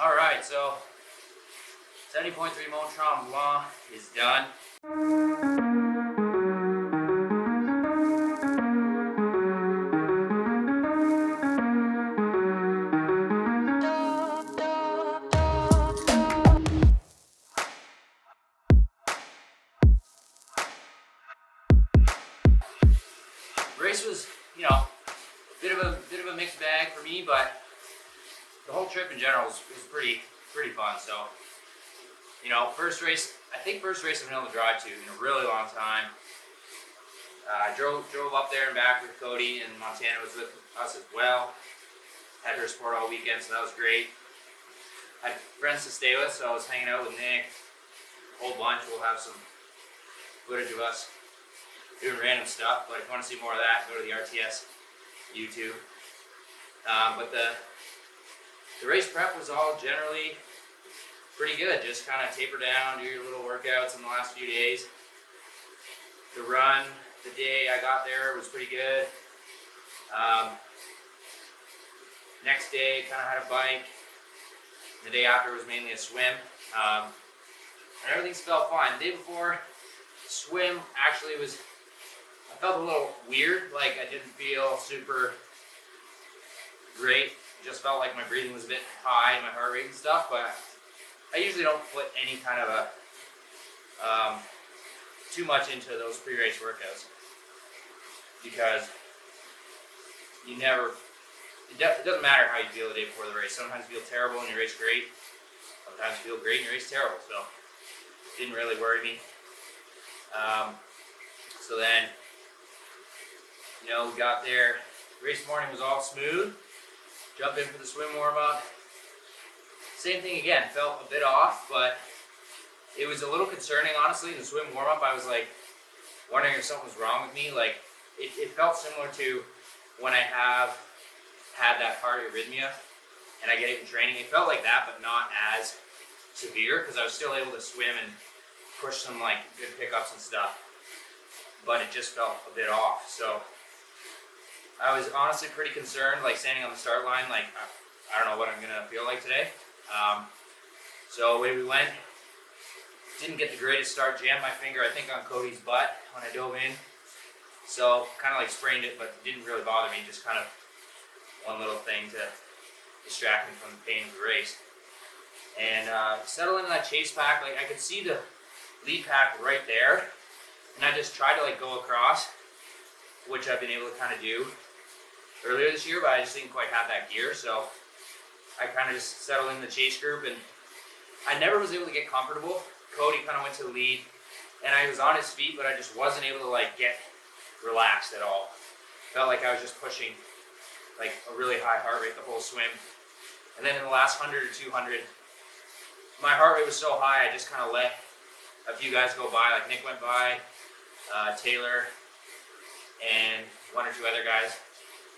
All right, so 70.3 Mont Tremblant is done. The race was, bit of a mixed bag for me, but the whole trip in general was pretty fun. So, first race I've been able to drive to in a really long time. I drove up there and back with Cody, and Montana was with us as well. Had her support all weekend, so that was great. I had friends to stay with, so I was hanging out with Nick. A whole bunch. We'll have some footage of us doing random stuff, but if you want to see more of that, go to the RTS YouTube. But the race prep was all generally pretty good. Just kind of taper down, do your little workouts in the last few days. The run the day I got there was pretty good. Next day, kind of had a bike. The day after was mainly a swim. And everything felt fine. The day before, swim actually I felt a little weird, like I didn't feel super great. It just felt like my breathing was a bit high and my heart rate and stuff, but I usually don't put any kind of too much into those pre-race workouts because it doesn't matter how you feel the day before the race. Sometimes you feel terrible and you race great. Sometimes you feel great and you race terrible, so it didn't really worry me. So then, we got there. Race morning was all smooth. Jumped in for the swim warm-up. Same thing again, felt a bit off, but it was a little concerning, honestly. In the swim warm-up, I was like wondering if something was wrong with me. Like, it felt similar to when I have had that heart arrhythmia and I get it in training. It felt like that, but not as severe because I was still able to swim and push some like good pickups and stuff, but it just felt a bit off. So I was honestly pretty concerned, like standing on the start line, like I don't know what I'm gonna feel like today. So away we went. Didn't get the greatest start, jammed my finger I think on Cody's butt when I dove in. So kind of like sprained it, but didn't really bother me, just kind of one little thing to distract me from the pain of the race. And settle into that chase pack, like I could see the lead pack right there, and I just tried to like go across, which I've been able to kind of do earlier this year, but I just didn't quite have that gear. So I kind of just settled in the chase group, and I never was able to get comfortable. Cody kind of went to the lead, and I was on his feet, but I just wasn't able to like get relaxed at all. Felt like I was just pushing like a really high heart rate the whole swim. And then in the last 100 or 200, my heart rate was so high, I just kind of let a few guys go by. Like Nick went by, Taylor, and one or two other guys,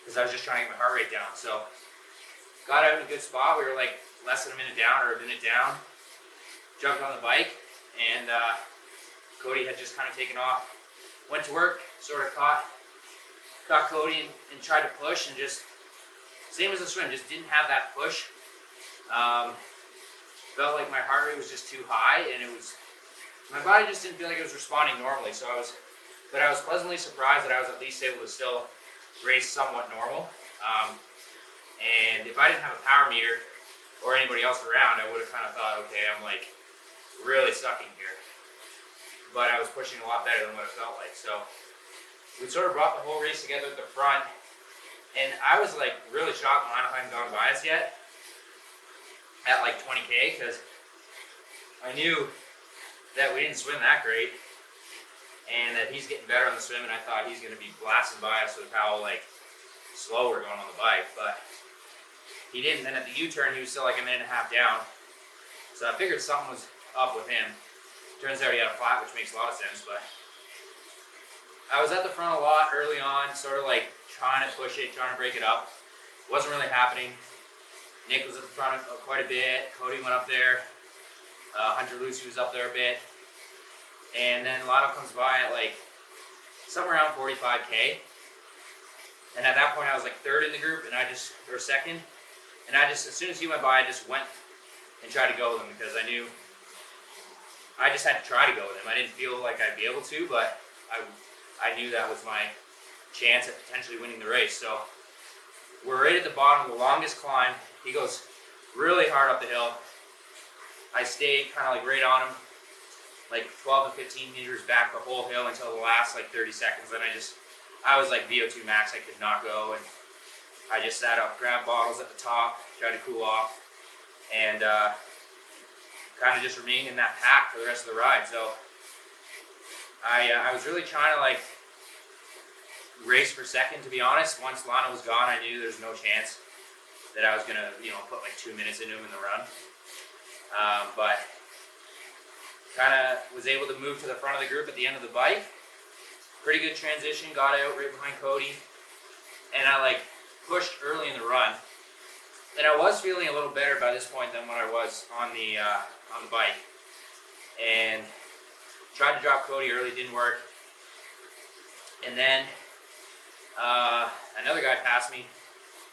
because I was just trying to get my heart rate down. So got out in a good spot. We were like less than a minute down or a minute down. Jumped on the bike, and Cody had just kind of taken off. Went to work, sort of caught Cody and tried to push, and just same as the swim, just didn't have that push. Felt like my heart rate was just too high, and my body just didn't feel like it was responding normally. But I was pleasantly surprised that I was at least able to still race somewhat normal. And if I didn't have a power meter or anybody else around, I would have kind of thought, okay, I'm like really sucking here. But I was pushing a lot better than what it felt like. So we sort of brought the whole race together at the front, and I was like really shocked when I hadn't gone by us yet at like 20K, because I knew that we didn't swim that great, and that he's getting better on the swim, and I thought he's going to be blasting by us with how like slow we're going on the bike, but he didn't. Then at the U-turn, he was still like a minute and a half down, so I figured something was up with him. Turns out he had a flat, which makes a lot of sense, but I was at the front a lot early on, sort of like trying to push it, trying to break it up. Wasn't really happening. Nick was at the front quite a bit. Cody went up there. Hunter Lucy was up there a bit. And then Lotto comes by at like somewhere around 45K. And at that point I was like third in the group, or second. And as soon as he went by, I just went and try to go with him, because I knew I just had to try to go with him. I didn't feel like I'd be able to, but I knew that was my chance at potentially winning the race. So we're right at the bottom of the longest climb. He goes really hard up the hill. I stayed kind of like right on him, like 12 to 15 meters back the whole hill until the last like 30 seconds. Then I was like VO2 max. I could not go, and I just sat up, grabbed bottles at the top, tried to cool off, and kind of just remained in that pack for the rest of the ride. So I was really trying to like race for second, to be honest. Once Lana was gone, I knew there's no chance that I was gonna, put like 2 minutes into him in the run. But kind of was able to move to the front of the group at the end of the bike. Pretty good transition, got out right behind Cody, and I like pushed early in the run. And I was feeling a little better by this point than when I was on the bike. And tried to drop Cody early, didn't work. And then another guy passed me.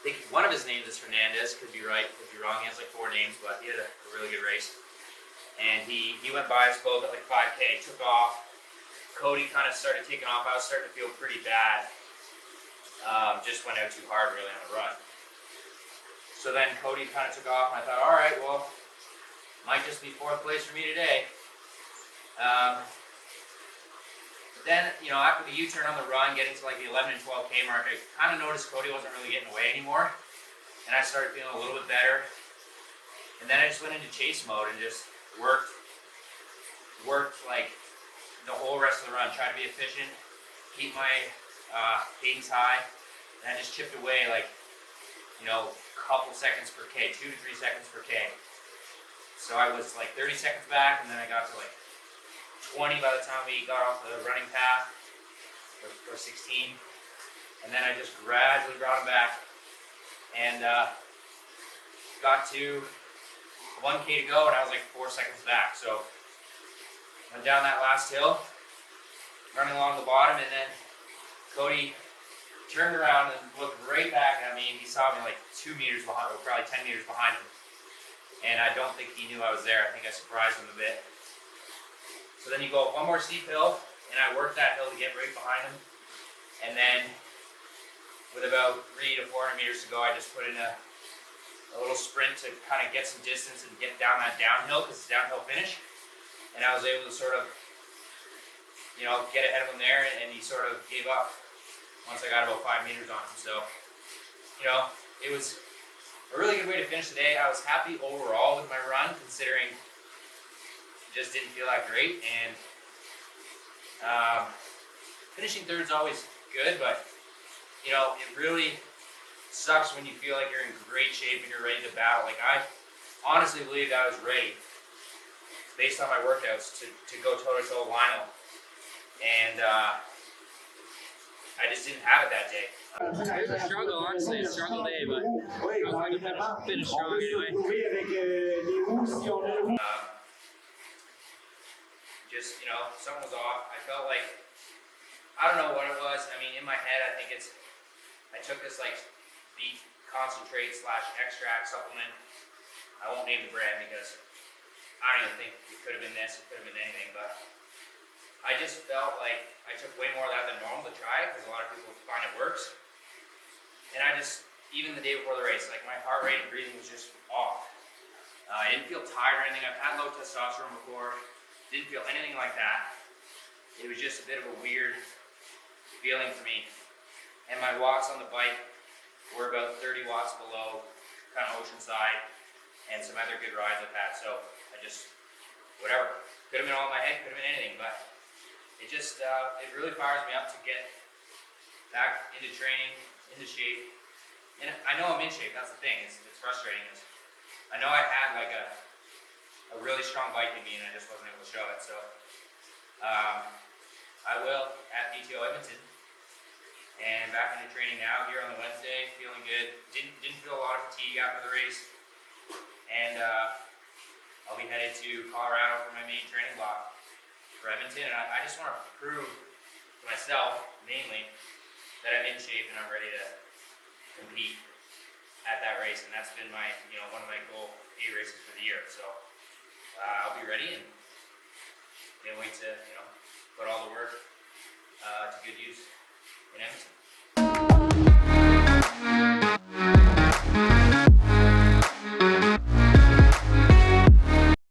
I think one of his names is Fernandez, could be right, could be wrong. He has like 4 names, but he had a really good race. And he went by us both at like 5K, took off. Cody kind of started taking off. I was starting to feel pretty bad. Just went out too hard really on the run. So then Cody kind of took off, and I thought, all right, well, might just be 4th place for me today. But then, after the U-turn on the run, getting to like the 11 and 12K mark, I kind of noticed Cody wasn't really getting away anymore. And I started feeling a little bit better. And then I just went into chase mode and just worked like the whole rest of the run, tried to be efficient, keep my cadence high, and I just chipped away like, couple seconds per K, 2 to 3 seconds per K. So I was like 30 seconds back, and then I got to like 20 by the time we got off the running path, or 16. And then I just gradually brought him back, and got to 1K to go, and I was like 4 seconds back. So went down that last hill, running along the bottom, and then Cody turned around and looked right back at me, and he saw me like 2 meters behind, or probably 10 meters behind him. And I don't think he knew I was there. I think I surprised him a bit. So then you go up one more steep hill, and I worked that hill to get right behind him. And then with about 300 to 400 meters to go, I just put in a little sprint to kind of get some distance and get down that downhill, because it's a downhill finish. And I was able to sort of, get ahead of him there, and he sort of gave up once I got about 5 meters on him. So, it was a really good way to finish the day. I was happy overall with my run, considering it just didn't feel that great. And finishing third is always good, but it really sucks when you feel like you're in great shape and you're ready to battle. Like, I honestly believed I was ready, based on my workouts, to go toe-to-toe with Lionel. And I just didn't have it that day. It was a struggle, honestly, a struggle day, but I was like to finish strong anyway. Just, something was off. I felt like, I don't know what it was. I mean, in my head, I think I took this like beef concentrate / extract supplement. I won't name the brand because I don't even think it could have been this, it could have been anything, but I just felt like I took way more of that than normal to try it, because a lot of people find it works. And I just, even the day before the race, like my heart rate and breathing was just off. I didn't feel tired or anything. I've had low testosterone before, didn't feel anything like that. It was just a bit of a weird feeling for me. And my watts on the bike were about 30 watts below kind of Oceanside and some other good rides I've had. So I just, whatever. Could have been all in my head, could have been anything, but it just, it really fires me up to get back into training, into shape. And I know I'm in shape, that's the thing, it's frustrating. I know I had like a really strong bike in me, and I just wasn't able to show it. So I will at DTO Edmonton, and back into training now here on the Wednesday, feeling good. Didn't feel a lot of fatigue after the race. And I'll be headed to Colorado for my main training block for Edmonton, and I just want to prove to myself, mainly, that I'm in shape and I'm ready to compete at that race. And that's been my, one of my goal A races for the year. So I'll be ready and can't wait to put all the work to good use in Edmonton.